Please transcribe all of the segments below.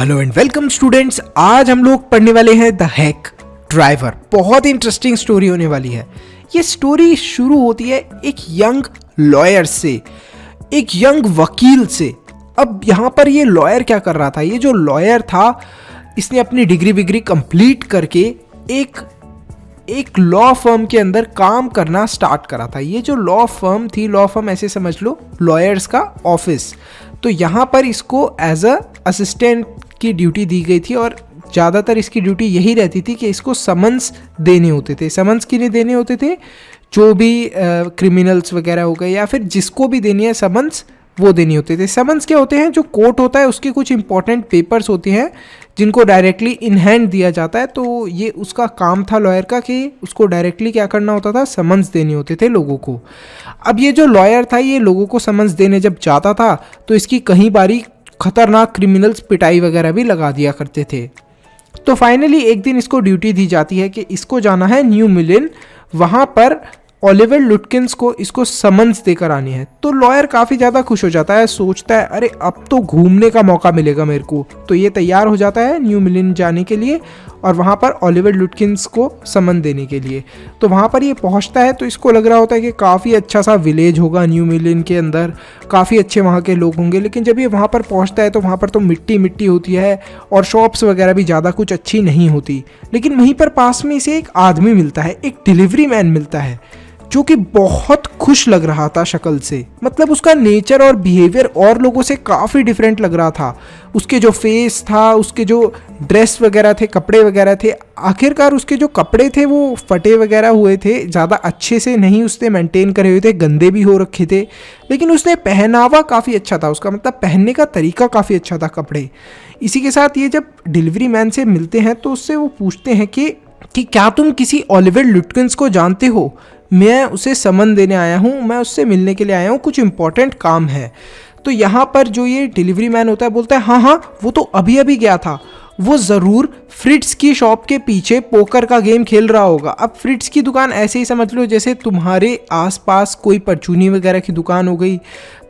Hello and welcome students. आज हम लोग पढ़ने वाले हैं द हैक ड्राइवर। बहुत इंटरेस्टिंग स्टोरी होने वाली है। ये स्टोरी शुरू होती है एक यंग लॉयर से, एक यंग वकील से। अब यहाँ पर ये लॉयर क्या कर रहा था? ये जो लॉयर था इसने अपनी डिग्री विग्री कंप्लीट करके एक लॉ फर्म के अंदर काम करना स्टार्ट करा था। ये जो लॉ फर्म थी, लॉ फर्म ऐसे समझ लो लॉयर्स का ऑफिस। तो यहाँ पर इसको एज अ असिस्टेंट की ड्यूटी दी गई थी और ज़्यादातर इसकी ड्यूटी यही रहती थी कि इसको समन्स देने होते थे। समन्स किन्हें देने होते थे? जो भी क्रिमिनल्स वगैरह हो गए या फिर जिसको भी देनी है समन्स, वो देनी होते थे। समन्स क्या होते हैं? जो कोर्ट होता है उसके कुछ इंपॉर्टेंट पेपर्स होते हैं जिनको डायरेक्टली इन हैंड दिया जाता है। तो ये उसका काम था लॉयर का कि उसको डायरेक्टली क्या करना होता था? समन्स देने होते थे लोगों को। अब ये जो लॉयर था ये लोगों को समन्स देने जब जाता था तो इसकी कई बारी खतरनाक क्रिमिनल्स पिटाई वगैरह भी लगा दिया करते थे। तो फाइनली एक दिन इसको ड्यूटी दी जाती है कि इसको जाना है न्यू मिलेन, वहाँ पर ओलिवर लुटकिंस को इसको समन्स देकर आनी है। तो लॉयर काफ़ी ज़्यादा खुश हो जाता है, सोचता है अरे अब तो घूमने का मौका मिलेगा मेरे को। तो ये तैयार हो जाता है न्यू मिलेन जाने के लिए और वहाँ पर ओलिवर लुटकिंस को समन देने के लिए। तो वहाँ पर ये पहुँचता है तो इसको लग रहा होता है कि काफ़ी अच्छा सा विलेज होगा न्यू मिलेन के अंदर, काफ़ी अच्छे वहाँ के लोग होंगे। लेकिन जब ये वहाँ पर पहुँचता है तो वहाँ पर तो मिट्टी मिट्टी होती है और शॉप्स वगैरह भी ज़्यादा कुछ अच्छी नहीं होती। लेकिन वहीं पर पास में इसे एक आदमी मिलता है, एक डिलीवरी मैन मिलता है जो कि बहुत खुश लग रहा था शक्ल से। मतलब उसका नेचर और बिहेवियर और लोगों से काफ़ी डिफरेंट लग रहा था। उसके जो फेस था, उसके जो ड्रेस वगैरह थे, कपड़े वगैरह थे, आखिरकार उसके जो कपड़े थे वो फटे वगैरह हुए थे, ज़्यादा अच्छे से नहीं उसने मेंटेन करे हुए थे, गंदे भी हो रखे थे। लेकिन उसने पहनावा काफ़ी अच्छा था, उसका मतलब पहनने का तरीका काफ़ी अच्छा था कपड़े। इसी के साथ ये जब डिलीवरी मैन से मिलते हैं तो उससे वो पूछते हैं कि क्या तुम किसी ओलिवर लुटकिंस को जानते हो? मैं उसे समन देने आया हूँ, मैं उससे मिलने के लिए आया हूँ, कुछ इंपॉर्टेंट काम है। तो यहाँ पर जो ये डिलीवरी मैन होता है बोलता है हाँ, वो तो अभी अभी गया था, वो ज़रूर फ्रिट्स की शॉप के पीछे पोकर का गेम खेल रहा होगा। अब फ्रिट्स की दुकान ऐसे ही समझ लो जैसे तुम्हारे आसपास कोई परचूनी वगैरह की दुकान हो गई,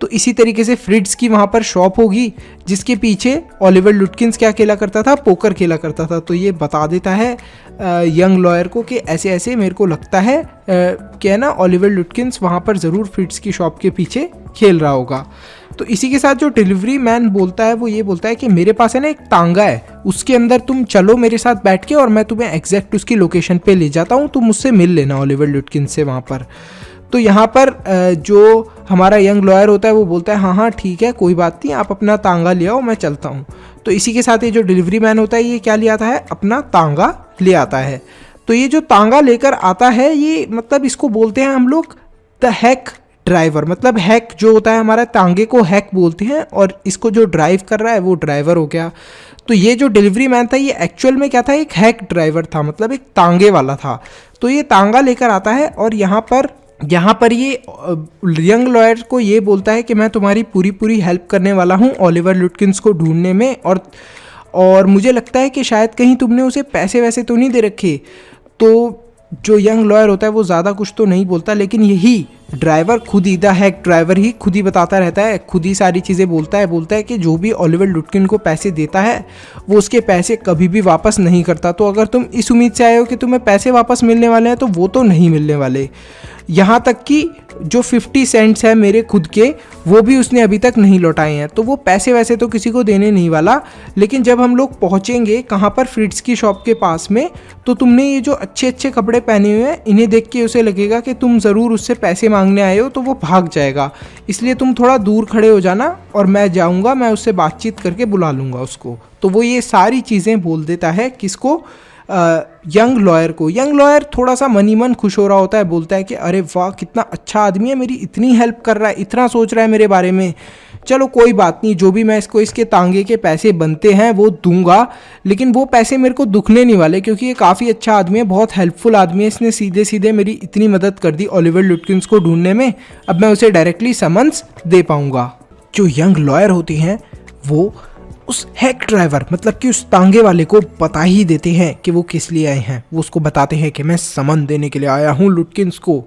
तो इसी तरीके से फ्रिट्स की वहाँ पर शॉप होगी जिसके पीछे ओलिवर लुटकिंस क्या खेला करता था? पोकर खेला करता था। तो ये बता देता है यंग लॉयर को कि ऐसे ऐसे मेरे को लगता है क्या ना ओलिवर लुटकिंस वहाँ पर ज़रूर फ्रिट्स की शॉप के पीछे खेल रहा होगा। तो इसी के साथ जो डिलीवरी मैन बोलता है वो ये बोलता है कि मेरे पास है ना एक तांगा है, उसके अंदर तुम चलो मेरे साथ बैठ के और मैं तुम्हें एग्जैक्ट उसकी लोकेशन पे ले जाता हूँ, तुम मुझसे मिल लेना ओलिवर लुटकिंस से वहाँ पर। तो यहाँ पर जो हमारा यंग लॉयर होता है वो बोलता है हाँ ठीक है, कोई बात नहीं, आप अपना तांगा ले आओ, मैं चलता हूँ। तो इसी के साथ ये जो डिलीवरी मैन होता है ये क्या ले आता है? अपना तांगा ले आता है। तो ये जो तांगा लेकर आता है ये मतलब इसको बोलते हैं हम लोग द हैक ड्राइवर। मतलब हैक जो होता है हमारा, तांगे को हैक बोलते हैं और इसको जो ड्राइव कर रहा है वो ड्राइवर हो गया। तो ये जो डिलीवरी मैन था ये एक्चुअल में क्या था? एक हैक ड्राइवर था, मतलब एक तांगे वाला था। तो ये तांगा लेकर आता है और यहाँ पर ये यंग लॉयर को ये बोलता है कि मैं तुम्हारी पूरी हेल्प करने वाला हूँ ओलिवर लुटकिंस को ढूंढने में, और मुझे लगता है कि शायद कहीं तुमने उसे पैसे वैसे तो नहीं दे रखे। तो जो यंग लॉयर होता है वो ज़्यादा कुछ तो नहीं बोलता, लेकिन यही ड्राइवर खुद ही, द हैक ड्राइवर ही खुद ही बताता रहता है, खुद ही सारी चीज़ें बोलता है कि जो भी ओलिवर लुटकिन को पैसे देता है वो उसके पैसे कभी भी वापस नहीं करता। तो अगर तुम इस उम्मीद से आए हो कि तुम्हें पैसे वापस मिलने वाले हैं तो वो तो नहीं मिलने वाले। यहाँ तक कि जो 50 सेंट्स है मेरे खुद के, वो भी उसने अभी तक नहीं लौटाए हैं। तो वो पैसे वैसे तो किसी को देने नहीं वाला। लेकिन जब हम लोग पहुँचेंगे कहाँ पर? फ्रिट्स की शॉप के पास में, तो तुमने ये जो अच्छे अच्छे कपड़े पहने हुए हैं इन्हें देख के उसे लगेगा कि तुम ज़रूर उससे पैसे मांगने आए हो, तो वो भाग जाएगा। इसलिए तुम थोड़ा दूर खड़े हो जाना और मैं जाऊँगा, मैं उससे बातचीत करके बुला लूँगा उसको। तो वो ये सारी चीज़ें बोल देता है किसको? यंग लॉयर को। यंग लॉयर थोड़ा सा मनी मन खुश हो रहा होता है, बोलता है कि अरे वाह कितना अच्छा आदमी है, मेरी इतनी हेल्प कर रहा है, इतना सोच रहा है मेरे बारे में। चलो कोई बात नहीं, जो भी मैं इसके तांगे के पैसे बनते हैं वो दूंगा, लेकिन वो पैसे मेरे को दुखने नहीं वाले क्योंकि ये काफ़ी अच्छा आदमी है, बहुत हेल्पफुल आदमी है, इसने सीधे सीधे मेरी इतनी मदद कर दी ओलिवर लुटकिंस को ढूंढने में। अब मैं उसे डायरेक्टली समन्स दे पाऊँगा। जो यंग लॉयर होती हैं वो उस हैक ड्राइवर मतलब कि उस तांगे वाले को बता ही देते हैं कि वो किस लिए आए हैं। वो उसको बताते हैं कि मैं समन देने के लिए आया हूँ लुटकिंस को।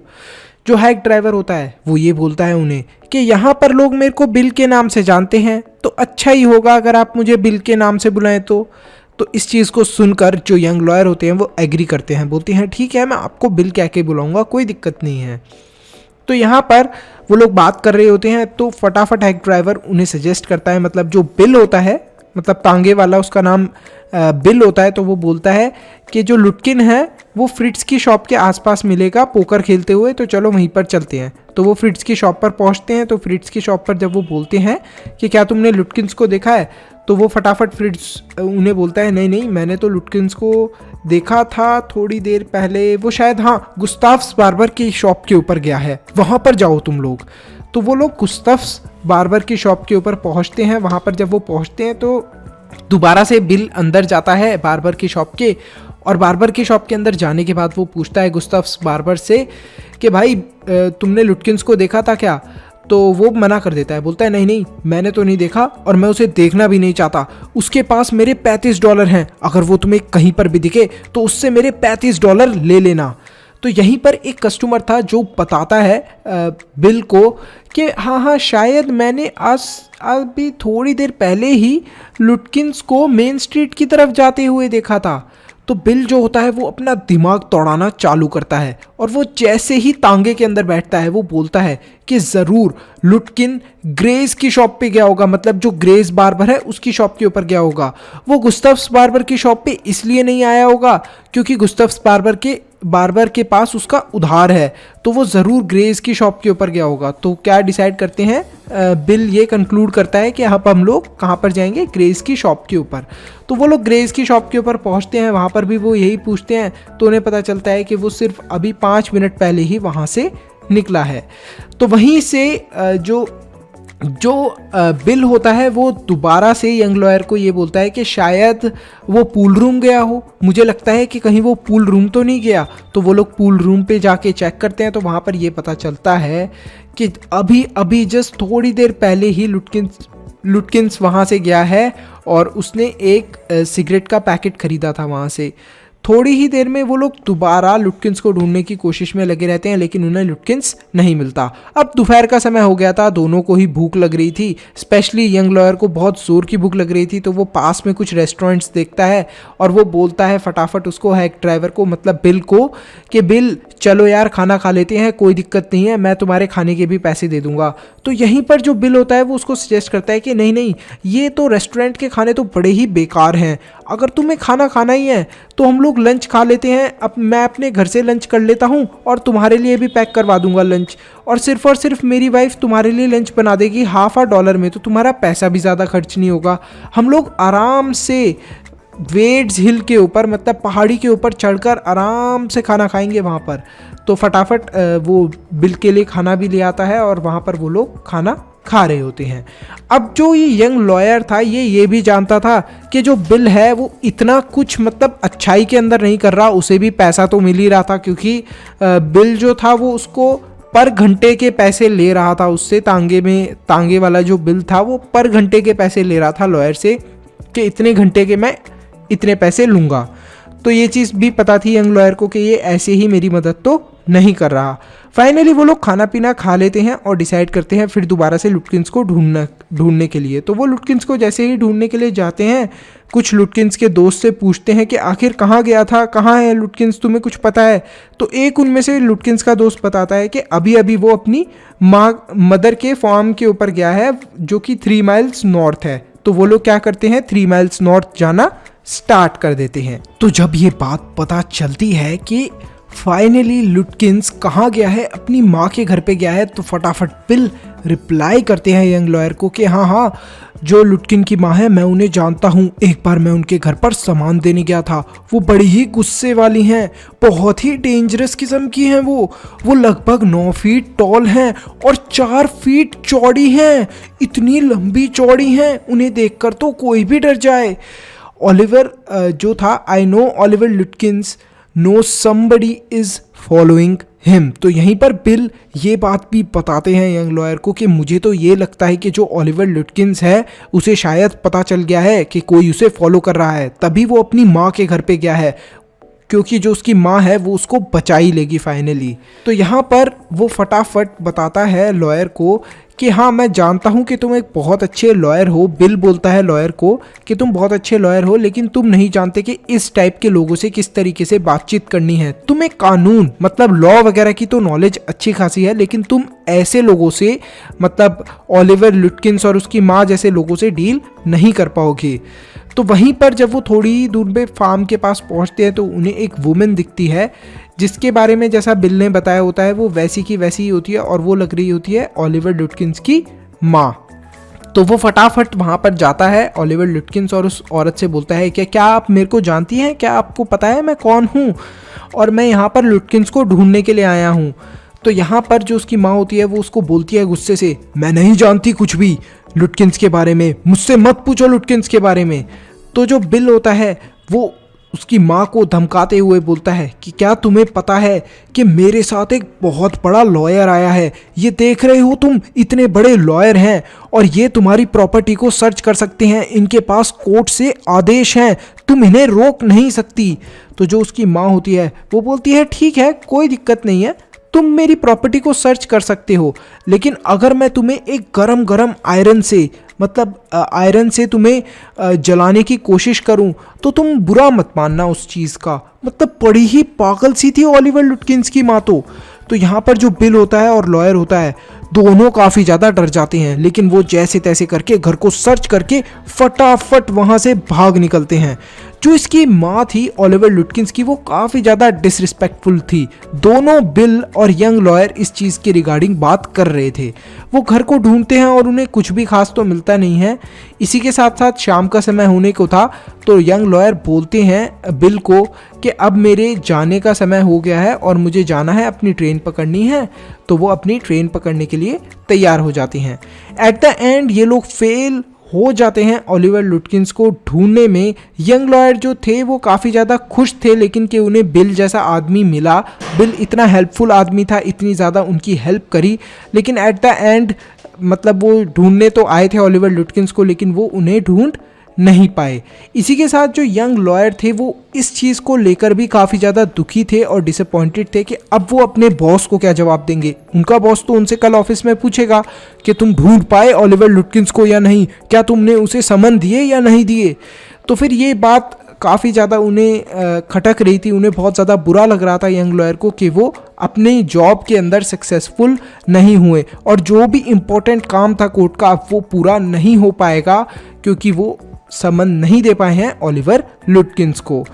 जो हैक ड्राइवर होता है वो ये बोलता है उन्हें कि यहाँ पर लोग मेरे को बिल के नाम से जानते हैं, तो अच्छा ही होगा अगर आप मुझे बिल के नाम से बुलाएं। तो इस चीज़ को सुनकर जो यंग लॉयर होते हैं वो एग्री करते हैं, बोलते हैं ठीक है मैं आपको बिल कह के बुलाऊंगा, कोई दिक्कत नहीं है। तो यहाँ पर वो लोग बात कर रहे होते हैं तो फटाफट हैक ड्राइवर उन्हें सजेस्ट करता है, मतलब जो बिल होता है, मतलब तांगे वाला उसका नाम बिल होता है, तो वो बोलता है कि जो लुटकिन है वो फ्रिट्स की शॉप के आसपास मिलेगा पोकर खेलते हुए, तो चलो वहीं पर चलते हैं। तो वो फ्रिट्स की शॉप पर पहुंचते हैं। तो फ्रिट्स की शॉप पर जब वो बोलते हैं कि क्या तुमने लुटकिन्स को देखा है, तो वो फटाफट फ्रिट्स उन्हें बोलता है नहीं नहीं मैंने तो लुटकिन्स को देखा था थोड़ी देर पहले, वो शायद हाँ गुस्ताफ्स बार्बर की शॉप के ऊपर गया है, वहाँ पर जाओ तुम लोग। तो वो लोग गुस्ताफ्स बार्बर की शॉप के ऊपर पहुँचते हैं। वहाँ पर जब वो पहुँचते हैं तो दोबारा से बिल अंदर जाता है बार्बर की शॉप के, और बार्बर की शॉप के अंदर जाने के बाद वो पूछता है गुस्ताफ्स बार्बर से कि भाई तुमने लुटकिन्स को देखा था क्या? तो वो मना कर देता है, बोलता है नहीं नहीं मैंने तो नहीं देखा और मैं उसे देखना भी नहीं चाहता, उसके पास मेरे $35 हैं, अगर वो तुम्हें कहीं पर भी दिखे तो उससे मेरे $35 ले लेना। तो यहीं पर एक कस्टमर था जो बताता है बिल को कि हाँ शायद मैंने आज अभी थोड़ी देर पहले ही लुटकिन्स को मेन स्ट्रीट की तरफ जाते हुए देखा था। तो बिल जो होता है वो अपना दिमाग दौड़ाना चालू करता है, और वो जैसे ही तांगे के अंदर बैठता है वो बोलता है कि ज़रूर लुटकिन ग्रेस की शॉप पे गया होगा, मतलब जो ग्रेस बार्बर है उसकी शॉप के ऊपर गया होगा। वो गुस्ताफ्स बार्बर की शॉप पे इसलिए नहीं आया होगा क्योंकि गुस्ताफ्स बार्बर के पास उसका उधार है, तो वो ज़रूर ग्रेस की शॉप के ऊपर गया होगा। तो क्या डिसाइड करते हैं, बिल ये कंक्लूड करता है कि अब हम लोग कहाँ पर जाएंगे, ग्रेस की शॉप के ऊपर। तो वो लोग ग्रेस की शॉप के ऊपर पहुँचते हैं, वहाँ पर भी वो यही पूछते हैं, तो उन्हें पता चलता है कि वो सिर्फ अभी 5 मिनट पहले ही वहाँ से निकला है। तो वहीं से जो बिल होता है वो दोबारा से यंग लॉयर को ये बोलता है कि शायद वो पूल रूम गया हो, मुझे लगता है कि कहीं वो पूल रूम तो नहीं गया। तो वो लोग पूल रूम पे जाके चेक करते हैं, तो वहाँ पर ये पता चलता है कि अभी जस्ट थोड़ी देर पहले ही लुटकिन्स वहाँ से गया है और उसने एक सिगरेट का पैकेट खरीदा था वहाँ से। थोड़ी ही देर में वो लोग दोबारा लुटकिन्स को ढूंढने की कोशिश में लगे रहते हैं, लेकिन उन्हें लुटकिन्स नहीं मिलता। अब दोपहर का समय हो गया था, दोनों को ही भूख लग रही थी, स्पेशली यंग लॉयर को बहुत ज़ोर की भूख लग रही थी। तो वो पास में कुछ रेस्टोरेंट्स देखता है और वो बोलता है फटाफट उसको, हैक ड्राइवर को, मतलब बिल को, कि बिल चलो यार खाना खा लेते हैं, कोई दिक्कत नहीं है, मैं तुम्हारे खाने के भी पैसे दे दूंगा। तो यहीं पर जो बिल होता है वो उसको सजेस्ट करता है कि नहीं नहीं ये तो रेस्टोरेंट के खाने तो बड़े ही बेकार हैं, अगर तुम्हें खाना खाना ही है तो हम लोग लंच खा लेते हैं, अब मैं अपने घर से लंच कर लेता हूँ और तुम्हारे लिए भी पैक करवा दूंगा लंच, और सिर्फ मेरी वाइफ तुम्हारे लिए लंच बना देगी $50 में, तो तुम्हारा पैसा भी ज़्यादा खर्च नहीं होगा। हम लोग आराम से वेड्स हिल के ऊपर, मतलब पहाड़ी के ऊपर चढ़कर आराम से खाना खाएंगे वहाँ पर। तो फटाफट वो बिल के लिए खाना भी ले आता है और वहाँ पर वो लोग खाना खा रहे होते हैं। अब जो ये यंग लॉयर था ये भी जानता था कि जो बिल है वो इतना कुछ मतलब अच्छाई के अंदर नहीं कर रहा, उसे भी पैसा तो मिल ही रहा था, क्योंकि बिल जो था वो उसको पर घंटे के पैसे ले रहा था उससे। तांगे वाला जो बिल था वो पर घंटे के पैसे ले रहा था लॉयर से कि इतने घंटे के मैं इतने पैसे लूँगा। तो ये चीज़ भी पता थी यंग लॉयर को कि ये ऐसे ही मेरी मदद तो नहीं कर रहा। फाइनली वो लोग खाना पीना खा लेते हैं और डिसाइड करते हैं फिर दोबारा से लुटकिन्स को ढूंढने के लिए। तो वो लुटकिन्स को जैसे ही ढूंढने के लिए जाते हैं, कुछ लुटकिन्स के दोस्त से पूछते हैं कि आखिर कहाँ गया था, कहाँ है लुटकिन्स, तुम्हें कुछ पता है? तो एक उनमें से लुटकिन्स का दोस्त बताता है कि अभी वो अपनी मदर के फार्म के ऊपर गया है जो कि 3 माइल्स नॉर्थ है। तो वो लोग क्या करते हैं, 3 माइल्स नॉर्थ जाना स्टार्ट कर देते हैं। तो जब ये बात पता चलती है कि फाइनली लुटकिन्स कहाँ गया है, अपनी माँ के घर पे गया है, तो फटाफट बिल रिप्लाई करते हैं यंग लॉयर को कि हाँ जो लुटकिन की माँ है मैं उन्हें जानता हूँ, एक बार मैं उनके घर पर सामान देने गया था, वो बड़ी ही गुस्से वाली हैं, बहुत ही डेंजरस किस्म की हैं, वो लगभग 9 फीट टॉल हैं और 4 फीट चौड़ी हैं, इतनी लंबी चौड़ी हैं, उन्हें देखकर तो कोई भी डर जाए। ओलिवर जो था, I know Oliver Lutkin's know somebody is following him. तो यहीं पर बिल ये बात भी बताते हैं यंग लॉयर को कि मुझे तो ये लगता है कि जो ओलिवर लुटकिन्स है उसे शायद पता चल गया है कि कोई उसे फॉलो कर रहा है, तभी वो अपनी माँ के घर पे गया है। क्योंकि जो उसकी माँ है वो उसको बचा ही लेगी फाइनली। तो यहाँ पर वो फटाफट बताता है लॉयर को कि हाँ मैं जानता हूँ कि तुम एक बहुत अच्छे लॉयर हो। बिल बोलता है लॉयर को कि तुम बहुत अच्छे लॉयर हो, लेकिन तुम नहीं जानते कि इस टाइप के लोगों से किस तरीके से बातचीत करनी है। तुम्हें कानून मतलब लॉ वगैरह की तो नॉलेज अच्छी खासी है, लेकिन तुम ऐसे लोगों से मतलब ओलिवर लुटकिंस और उसकी माँ जैसे लोगों से डील नहीं कर पाओगे। तो वहीं पर जब वो थोड़ी दूर पे फार्म के पास पहुंचते हैं तो उन्हें एक वुमेन दिखती है जिसके बारे में जैसा बिल ने बताया होता है वो वैसी की वैसी ही होती है और वो लग रही होती है ओलिवर लुटकिंस की माँ। तो वो फटाफट वहाँ पर जाता है ओलिवर लुटकिंस और उस औरत से बोलता है कि क्या आप मेरे को जानती हैं, क्या आपको पता है मैं कौन हूँ और मैं यहाँ पर लुटकिंस को ढूंढने के लिए आया हूँ। तो यहाँ पर जो उसकी माँ होती है वो उसको बोलती है गुस्से से, मैं नहीं जानती कुछ भी लुटकिंस के बारे में, मुझसे मत पूछो लुटकिंस के बारे में। तो जो बिल होता है वो उसकी माँ को धमकाते हुए बोलता है कि क्या तुम्हें पता है कि मेरे साथ एक बहुत बड़ा लॉयर आया है, ये देख रहे हो तुम इतने बड़े लॉयर हैं और ये तुम्हारी प्रॉपर्टी को सर्च कर सकते हैं, इनके पास कोर्ट से आदेश हैं, तुम इन्हें रोक नहीं सकती। तो जो उसकी माँ होती है वो बोलती है ठीक है कोई दिक्कत नहीं है, तुम मेरी प्रॉपर्टी को सर्च कर सकते हो, लेकिन अगर मैं तुम्हें एक गरम गरम आयरन से मतलब आयरन से तुम्हें जलाने की कोशिश करूं तो तुम बुरा मत मानना उस चीज़ का। मतलब बड़ी ही पागल सी थी ओलिवर लुटकिंस की माँ। तो यहाँ पर जो बिल होता है और लॉयर होता है दोनों काफ़ी ज़्यादा डर जाते हैं, लेकिन वो जैसे तैसे करके घर को सर्च करके फटाफट वहाँ से भाग निकलते हैं। जो इसकी माँ थी ओलिवर लुटकिंस की वो काफ़ी ज़्यादा डिसरिस्पेक्टफुल थी। दोनों बिल और यंग लॉयर इस चीज़ के रिगार्डिंग बात कर रहे थे। वो घर को ढूंढते हैं और उन्हें कुछ भी खास तो मिलता नहीं है। इसी के साथ साथ शाम का समय होने को था तो यंग लॉयर बोलते हैं बिल को कि अब मेरे जाने का समय हो गया है और मुझे जाना है, अपनी ट्रेन पकड़नी है। तो वो अपनी ट्रेन पकड़ने के लिए तैयार हो जाती हैं। एट द एंड ये लोग फेल हो जाते हैं ओलिवर लुटकिंस को ढूंढने में। यंग लॉयर जो थे वो काफ़ी ज़्यादा खुश थे, लेकिन कि उन्हें बिल जैसा आदमी मिला। बिल इतना हेल्पफुल आदमी था, इतनी ज़्यादा उनकी हेल्प करी, लेकिन एट द एंड मतलब वो ढूंढने तो आए थे ओलिवर लुटकिंस को, लेकिन वो उन्हें ढूंढ नहीं पाए। इसी के साथ जो यंग लॉयर थे वो इस चीज़ को लेकर भी काफ़ी ज़्यादा दुखी थे और डिसअपॉइंटेड थे कि अब वो अपने बॉस को क्या जवाब देंगे। उनका बॉस तो उनसे कल ऑफिस में पूछेगा कि तुम ढूंढ पाए ओलिवर लुटकिंस को या नहीं, क्या तुमने उसे समन दिए या नहीं दिए। तो फिर ये बात काफ़ी ज़्यादा उन्हें खटक रही थी, उन्हें बहुत ज़्यादा बुरा लग रहा था यंग लॉयर को कि वो अपने जॉब के अंदर सक्सेसफुल नहीं हुए और जो भी इम्पोर्टेंट काम था कोर्ट का वो पूरा नहीं हो पाएगा क्योंकि वो समन नहीं दे पाए हैं ओलिवर लुटकिंस को।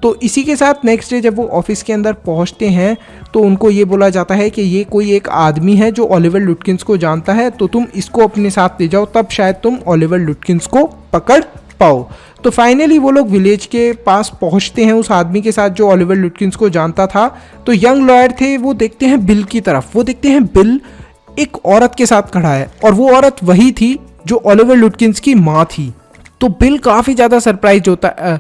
तो इसी के साथ नेक्स्ट डे जब वो ऑफिस के अंदर पहुंचते हैं तो उनको ये बोला जाता है कि ये कोई एक आदमी है जो ओलिवर लुटकिंस को जानता है, तो तुम इसको अपने साथ ले जाओ, तब शायद तुम ओलिवर लुटकिंस को पकड़ पाओ। तो फाइनली वो लोग विलेज के पास पहुंचते हैं उस आदमी के साथ जो ओलिवर लुटकिंस को जानता था। तो यंग लॉयर थे वो देखते हैं बिल की तरफ, वो देखते हैं बिल एक औरत के साथ खड़ा है और वो औरत वही थी जो ओलिवर लुटकिंस की माँ थी। तो बिल काफ़ी ज़्यादा सरप्राइज होता है,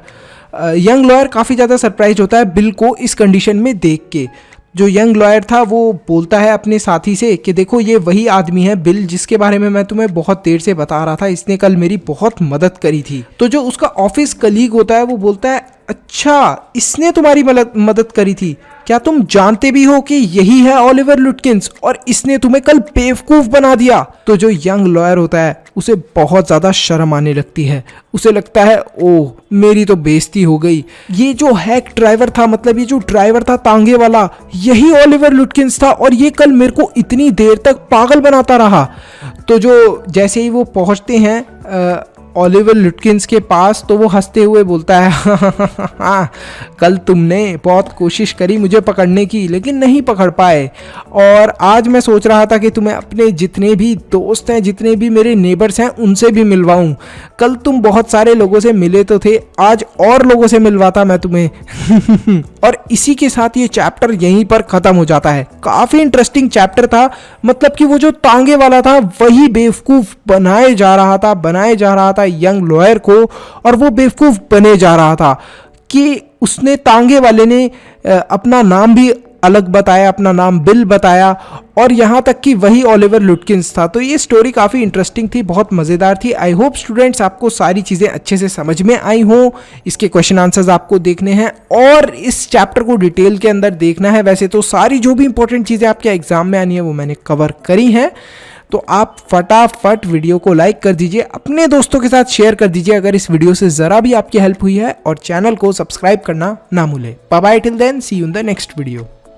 यंग लॉयर काफ़ी ज़्यादा सरप्राइज होता है बिल को इस कंडीशन में देख के। जो यंग लॉयर था वो बोलता है अपने साथी से कि देखो ये वही आदमी है बिल जिसके बारे में मैं तुम्हें बहुत देर से बता रहा था, इसने कल मेरी बहुत मदद करी थी। तो जो उसका ऑफिस कलीग होता है वो बोलता है अच्छा इसने तुम्हारी मदद करी थी, क्या तुम जानते भी हो कि यही है ओलिवर लुटकिंस और इसने तुम्हें कल बेवकूफ बना दिया। तो जो यंग लॉयर होता है उसे बहुत ज़्यादा शर्म आने लगती है, उसे लगता है ओह मेरी तो बेइज्जती हो गई, ये जो हैक ड्राइवर था मतलब ये जो ड्राइवर था तांगे वाला यही ओलिवर लुटकिंस था और ये कल मेरे को इतनी देर तक पागल बनाता रहा। तो जो जैसे ही वो पहुंचते हैं ओलिवर लुटकिंस के पास तो वो हंसते हुए बोलता है कल तुमने बहुत कोशिश करी मुझे पकड़ने की लेकिन नहीं पकड़ पाए और आज मैं सोच रहा था कि तुम्हें अपने जितने भी दोस्त हैं जितने भी मेरे नेबर्स हैं उनसे भी मिलवाऊं। कल तुम बहुत सारे लोगों से मिले तो थे, आज और लोगों से मिलवाता मैं तुम्हें। और इसी के साथ ये चैप्टर यहीं पर ख़त्म हो जाता है। काफ़ी इंटरेस्टिंग चैप्टर था, मतलब कि वो जो तांगे वाला था वही बेवकूफ़ बनाए जा रहा था यंग लॉयर को और वो बेवकूफ़ बने जा रहा था कि उसने तांगे वाले ने अपना नाम भी अलग बताया, अपना नाम बिल बताया, और यहाँ तक कि वही ओलिवर लुटकिंस था। तो ये स्टोरी काफ़ी इंटरेस्टिंग थी, बहुत मज़ेदार थी। आई होप स्टूडेंट्स आपको सारी चीज़ें अच्छे से समझ में आई हो। इसके क्वेश्चन आंसर्स आपको देखने हैं और इस चैप्टर को डिटेल के अंदर देखना है। वैसे तो सारी जो भी इंपॉर्टेंट चीज़ें आपके एग्जाम में आनी है वो मैंने कवर करी हैं। तो आप फटाफट वीडियो को लाइक कर दीजिए, अपने दोस्तों के साथ शेयर कर दीजिए अगर इस वीडियो से ज़रा भी आपकी हेल्प हुई है, और चैनल को सब्सक्राइब करना ना भूलें। Bye bye, till then, see you in the next video.